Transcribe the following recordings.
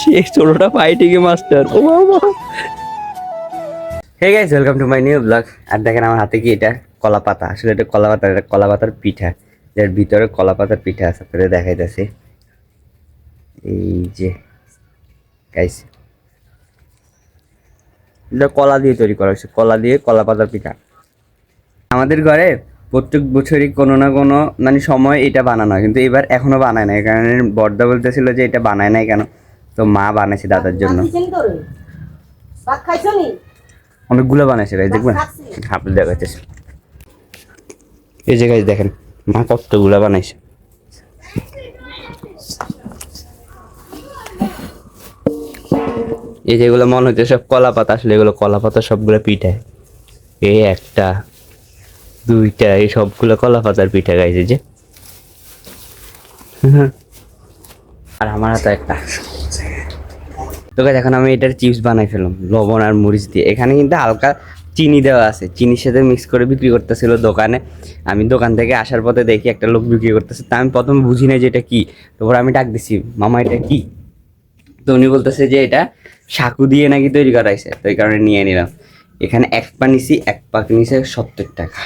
সে ছোটটা fighting master. ও বাবা। Hey guys, welcome to my new blog. আর দেখেন আমার হাতে কি, এটা কলা পাতা। আসলে এটা কলা পাতা, এটা কলা পাতার পিঠা, যার ভিতরে কলা পাতার পিঠা আছে। আপনাদের দেখাইতেছে, এই যে গাইস, এটা কলা দিয়ে তৈরি করা হয়েছে, কলা দিয়ে কলা পাতার পিঠা। আমাদের ঘরে প্রত্যেক বছরই কোনো না কোনো মানে সময় এটা বানানো হয়, কিন্তু এবার এখনো বানায় না। এই কারণে বড়দা বলতেছিল যে এটা বানায় নাই কেন, তো মা বানাইছে দাদার জন্য। অনেকগুলো বানাইছে গাইস, দেখবেন হাতে দেখাইতেছে। এই যে গাইস দেখেন মা কতগুলো বানাইছে। এই যেগুলো মনে হচ্ছে সব কলা পাতা, আসলে এগুলো কলা পাতা সবগুলো পিঠা। এই একটা দুইটা, এই সবগুলো কলা পাতার পিঠা গাইছে যে। আর আমার হাতে একটা। তো গাইস এখন আমি এটার চিপস বানাই ফেললাম লবণ আর মরিচ দিয়ে। এখানে কিন্তু হালকা চিনি দেওয়া আছে, চিনির সাথে মিক্স করে বিক্রি করতেছিল দোকানে। আমি দোকান থেকে আসার পথে দেখি একটা লোক বিক্রি করতেছে, তা আমি প্রথমে বুঝি নাই যে এটা কি। তারপর আমি ডাক দিছি, মামা এটা কি? তো উনি বলতেছে যে এটা সাকু দিয়ে নাকি তৈরি করা হয়েছে, তো এই কারণে নিয়ে নিলাম। এখানে এক পা নিছি, এক পাক নিছে 70 টাকা।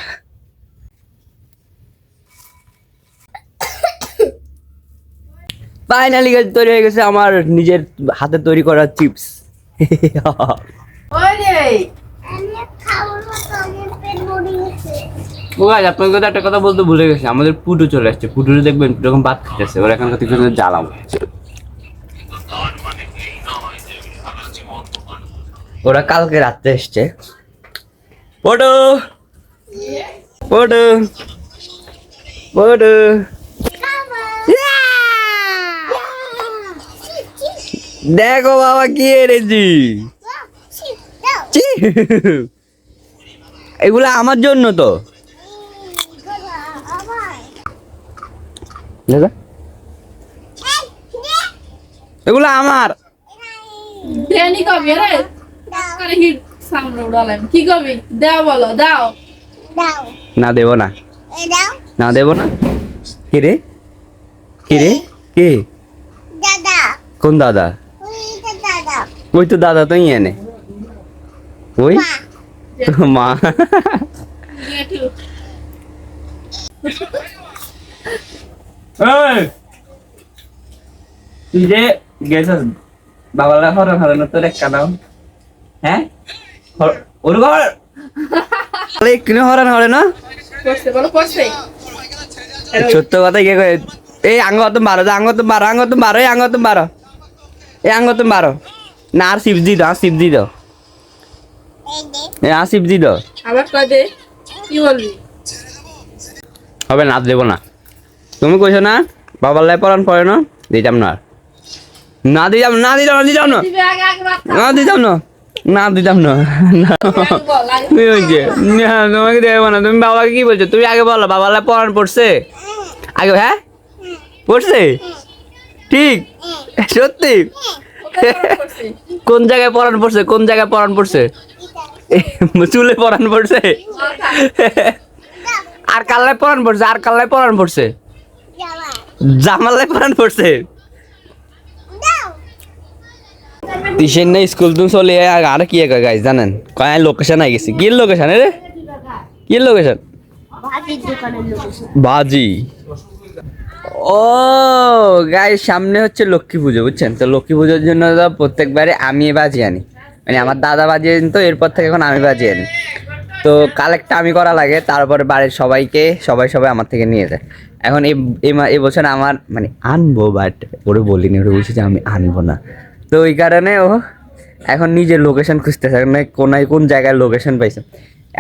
ফাইনালি গাইস তৈরি হয়ে গেছে আমার নিজের হাতে তৈরি করা চিপস। ও গাইস, আপনাকে তো একটা কথা বলতে ভুলে গেছি, আমাদের পুটু চলে আসছে। পুটুরে দেখবেন এরকম ভাত খেতেছে, ওরা এখন থেকে জ্বালাও। ওরা কালকে রাত্রে এসছে। পটু পটু পটু, দেখো বাবা কি এনেছি। এগুলো আমার জন্য তো। এগুলো আমার। কি কবি দাও, বলো দাও। না দেবো না, না দেবো না। কে রে, কে রে, কে? কোন দাদা? ওই তো দাদা তো এনে, ওই মা। তুই যে গেছিস বাবালা হরণ হরণ তোর একটা দাও। হ্যাঁ ওর ঘর কিনে হরণ হরে না। সত্য কথা কে কয়, এই আঙ্গ তুমি বারো, আঙ্গ তুমি বারো, আঙ্গ তুমি বারো, এই আঙ্গ তুমি বারো, এই আঙ্গ তুমি বারো। না আর শিবজি দাও, শিবজি দাও, আর শিবজি দাও। হবে না, দেবো না। তুমি কইছো না বাবার লাই পড়ান পড়ে না, দিতাম না। না দিতাম না, দিতাম না, দিতাম না, না দিতাম না, না দিতাম না। তোমাকে দেবো না। তুমি বাবাকে কি বলছো? তুমি আগে বলো বাবার লাই পড়ান পড়ছে আগে। হ্যাঁ পড়ছে, ঠিক সত্যি? কোন জায়গায় পড়ান পড়ছে, কোন জায়গায় পড়ান পড়ছে? চুলে পড়ান পড়ছে? আর কাল্লায় পড়ান পড়ছে? আর কাল্লায় পড়ান পড়ছে? জামালায় পড়ান পড়ছে? তিসেন না স্কুল তুমি চলে আর কি গাইস জানেন কয় লোকেশন আই গেছি। কি লোকেশন রে, কি লোকেশন? বাজি। ও গাইস সামনে হচ্ছে লক্ষ্মী পুজো, বুঝছেন? তো লক্ষ্মী পুজোর জন্য প্রত্যেকবারে আমি বাজি আনি, মানে আমার দাদা বাজি আনি, তো এরপর থেকে এখন আমি বাজি আনি। তো কালেক্টটা আমি করা লাগে, তারপরে বাড়ির সবাইকে সবাই আমার থেকে নিয়ে যায়। এখন এই বছর আমার মানে আনবো, বাট ওরে বলিনি, ওরে বলছি যে আমি আনবো না। তো ওই কারণে ও এখন নিজের লোকেশন খুঁজতেছে, কোনায় কোন জায়গায় লোকেশন পাইছে।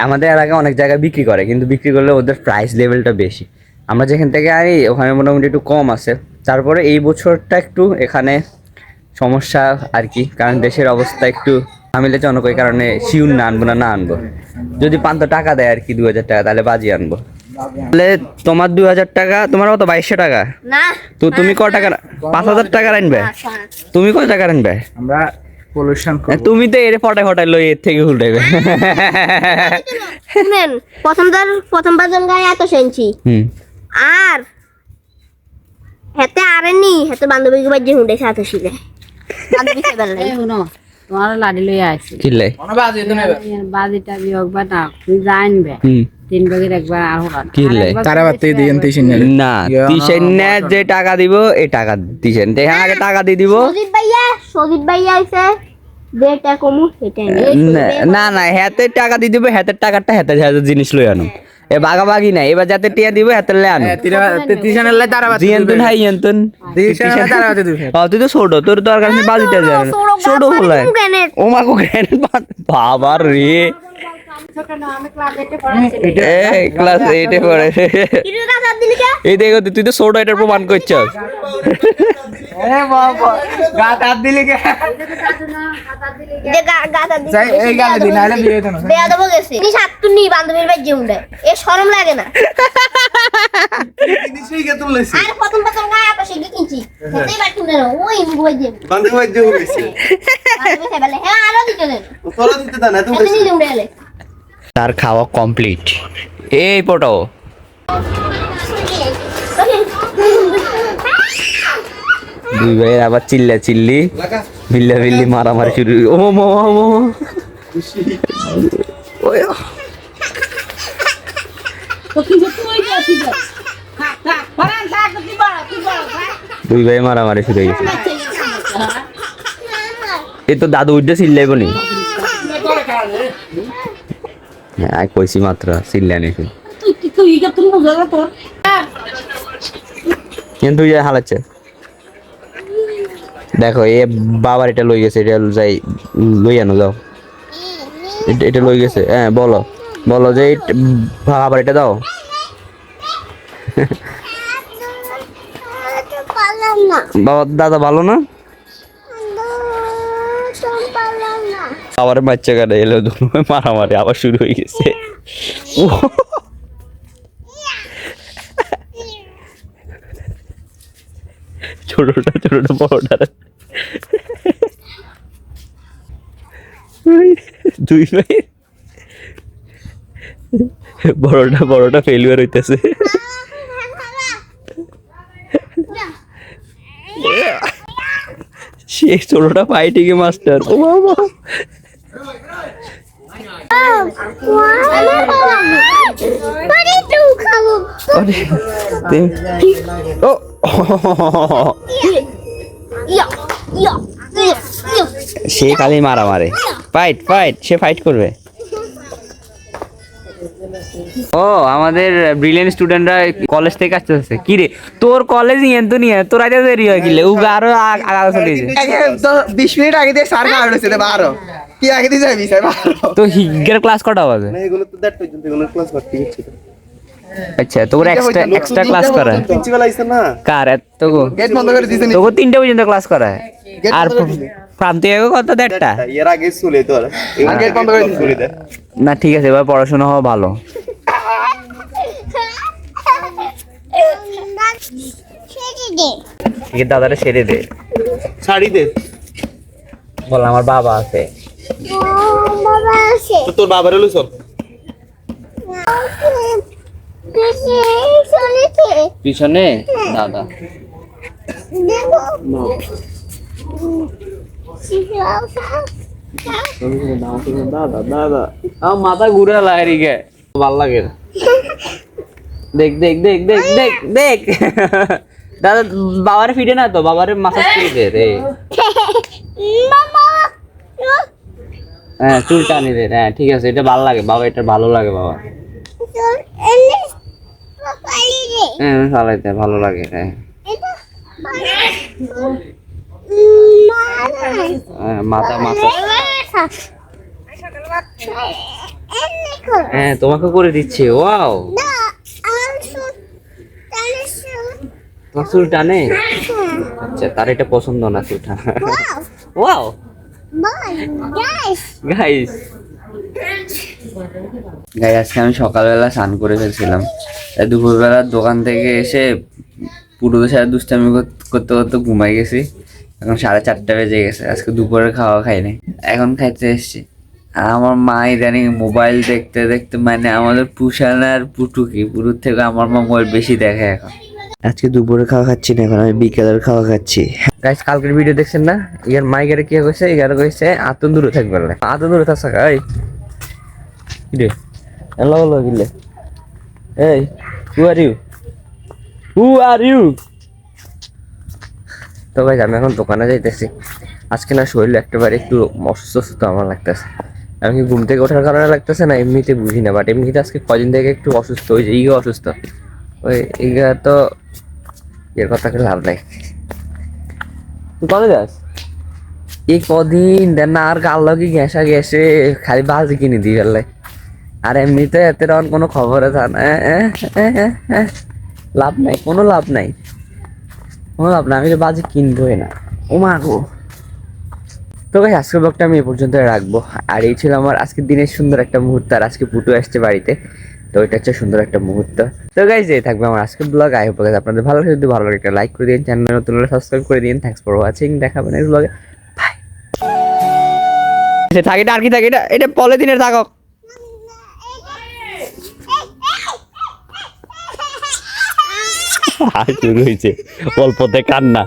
আমাদের এলাকায় অনেক জায়গায় বিক্রি করে, কিন্তু বিক্রি করলে ওদের প্রাইস লেভেলটা বেশি। আমরা যেখান থেকে আনি ওখানে মোটামুটি একটু কম আছে। তারপরে এই বছরটা একটু এখানে সমস্যা আর কি, কারণ দেশের অবস্থা একটু ঝামেলাজনক, ওই কারণে শিউর না আনবো, না আনবো। যদি 500 টাকা দেয় আর কি, 2000 টাকা, তাহলে বাজি আনবো। তাহলে তোমার 2000 টাকা, তোমার কত 2200 টাকা? না তো তুমি ক টাকা? 5000 টাকা আনবে? তুমি কত টাকা আনবে? আমরা পলিউশন করব। তুমি তো এর ফটাই লই এর থেকে উল্টাইবে। শুনেন, প্রথমবার গায়ে এত সেনছি, আর হেতে আরেনি হেতে বান্ধবীকে বাজে হুঁডে সাথে ছিলে বান্ধবী সেবার এই শুনো তোমার লাড়ি লই আইছি কিলে মনে বাজে তো নেবে বাজিটা বিয়োগ বা না তুই জানবে হুম 3 ভাগের একবার আর হলো কিলে তারা বাতে দিয়েন তিন না তিশান্যা যে টাকা দিব এই টাকা দিছেন দেখেন আগে টাকা দিয়ে দিব সজিত ভাইয়া আইছে যেটা কমু সেটা না না হাতের টাকা দিয়ে দিব হাতের টাকাটা হাতের হাতের জিনিস লই আনো এ বাগাবাগি না এবার যাতে টিয়া দিব হাতের লে আনো তিশানের লাই তারা বাতে জিয়ান্তন হাই ইয়ান্তন তিশানের লাই তারা বাতে দিবে তুই তো ছোট তোর দরকার নেই বাজিতে যাবে ছোট হলাই ও মা কো গ্রেনেড বাবা রে ক্লাস 8 এ পড়ে এই দেখো তুই তো ছোট এটার প্রমাণ করছস আরে বাবা গাত হাত দিলি কে যে গাতা দি যাই এই গালে দিন আইলে বিয়ে হতো না বেয়া দেবো গেছে ni সাতটু নি বান্ধবীর বাজে হুঁডে এ শরম লাগে না জিনিসই কে তুমি লইছি আর প্রথম গায়ে পাশে কি কিনছি হেতেই বাটু না ওই বাজে বান্ধব বাজে হইছে বান্ধবী সেবার হ্যাঁ আরো দিতে দেন তোরা দিতে দাও না তুমি হেতে নি হুঁডে এলে তার খাওয়া কমপ্লিট এই পটো দুই ভাইয়ের আবার চিল্লা চিল্লি বিল্লা বিল্লি মারামারি শুরু ও মো ওই দুই ভাই মারামারি শুরু হয়ে গেছে এই তো দাদু উঠে চিল্লাইব নি হ্যাঁ কইছি মাত্র চিল্লাই নাকি কিন্তু ইয়ে হালাচ্ছে দেখো এ বাবার এটা লই গেছে এটা যাই লই আনো যাও এটা লই গেছে হ্যাঁ বলো বলো যে বাবার এটা দাও বাবা দাদা ভালো না আবার বাচ্চা কাটা এলো দুটো মারামারি আবার শুরু হয়ে গেছে ছোটটা বড়টা দুই ভাই বড়টা ফেলিওর হইতেছে সে ছোটটা ফাইটিং মাস্টার ও বাবা ও সে খালি মারা মারে ফাইট সে ফাইট করবে ও আমাদের ব্রিলিয়েন্ট স্টুডেন্টরা কলেজ থেকে আসতেছে কি রে তোর কলেজ নিয়ে তো নিয়ে তোর আগে দেরি হয়ে গেলে ও আরো আগে চলে গেছে তো 20 মিনিট আগে দিয়ে স্যার কার্ড হইছে 12 কি আগে দিয়ে যাবি স্যার 12 তো হিগের ক্লাস কটা বাজে না এগুলো তো দ্যাট পর্যন্ত এগুলো ক্লাস করতে গেছে আচ্ছা তোর এক্সট্রা ক্লাস করা প্রিন্সিপাল আইছে না কার এত গেট বন্ধ করে দিছেন তোকে 3টা পর্যন্ত ক্লাস করায় Gate আর বন্ধ করে দিছে। প্রান্তীয় কত দেড়টা এর আগে চলে তো গেট বন্ধ করে দিছে না ঠিক আছে এবার পড়াশোনা হওয়া ভালো ঠিক আছে দাদারে ছেড়ে দে শাড়ি দে বল আমার বাবা আছে বাবা আছে তো তোর বাবার হলো সব পিছনে দাদা দাদা আমার মাথা ঘুরে লাগে গে ভাল লাগে দেখ দাদা বাবার ফিরে না তো বাবার মাথা ফিরে দে রে হ্যাঁ চুল টানি দে হ্যাঁ ঠিক আছে এটা ভালো লাগে বাবা এটা ভালো লাগে বাবা হ্যাঁ চালাইতে ভালো লাগে হ্যাঁ মাথা হ্যাঁ তোমাকে করে দিচ্ছে ওয়াও তোমার চুল টানে আচ্ছা তার এটা পছন্দ না চুলটা ওয়াও গাইস আজকে আমি সকালবেলা স্নান করে ফেলছিলাম দুপুরবেলা দোকান থেকে এসে পুরোদের সাথে দুষ্টামি করতে করতে ঘুমাই গেছি এখন 4:30 বেজে গেছে আজকে দুপুরে খাওয়া খাইনি এখন খাইতে এসছি আর আমার মা ইদানিং মোবাইল দেখতে দেখতে মানে আমাদের পুষানার পুটুর থেকে আমার মা মোবাইল বেশি দেখে এখন আজকে দুপুরে খাওয়া খাচ্ছি না, এখন আমি বিকেলের খাওয়া খাচ্ছি। গাইস কালকের ভিডিও দেখছেন না? ইয়ার মাইগারে কি কইছে? ইয়ার কইছে আতন দূরে থাকবে না, আতন দূরে থাকা। এই কি রে হ্যালো হ্যালো গিলে, এই হু আর ইউ। তো গাইস আমি এখন দোকানে যাইতেছি। আজকে না শরীর একেবারে একটু অসুস্থ আমার লাগতেছে। আমি কি ঘুম থেকে ওঠার কারণে লাগতেছে না এমনিতে বুঝি না, বাট এমনিতে আজকে কদিন থেকে একটু অসুস্থ হয়েছে। ইগো অসুস্থ, ওই ইগা তো এর কথা কি লাভ নাই। তুই কবে যাস? এই কদিন দেন না, আর গাল কি গ্যাসা গ্যাসে খালি বাজি কিনে দিই গেলে। আর এমনিতে এতে রকম কোনো খবরে থা না, লাভ নাই, কোনো লাভ নাই, কোনো লাভ নাই। আমি তো বাজি কিনবোই না। ও মা গো। তো গাইস আজকের ব্লগটা আমি এ পর্যন্ত রাখবো। আর এই ছিল আমার আজকের দিনের সুন্দর একটা মুহূর্ত। আর আজকে পুটু আসছে বাড়িতে, তো এটা হচ্ছে সুন্দর একটা মুহূর্ত। তো গাইস এই থাকবে আমার আজকের ব্লগ। আই হোপ আপনাদের ভালো লাগে, যদি ভালো লাগে একটা লাইক করে দিন, চ্যানেল নতুন হলে সাবস্ক্রাইব করে দিন। থ্যাঙ্কস ফর ওয়াচিং, দেখা হবে নেক্সট ব্লগে। বাই। থাকে এটা আর কি থাকে, এটা পলিথিনের থাকক। শুরু হয়েছে অল্পতে কান্না।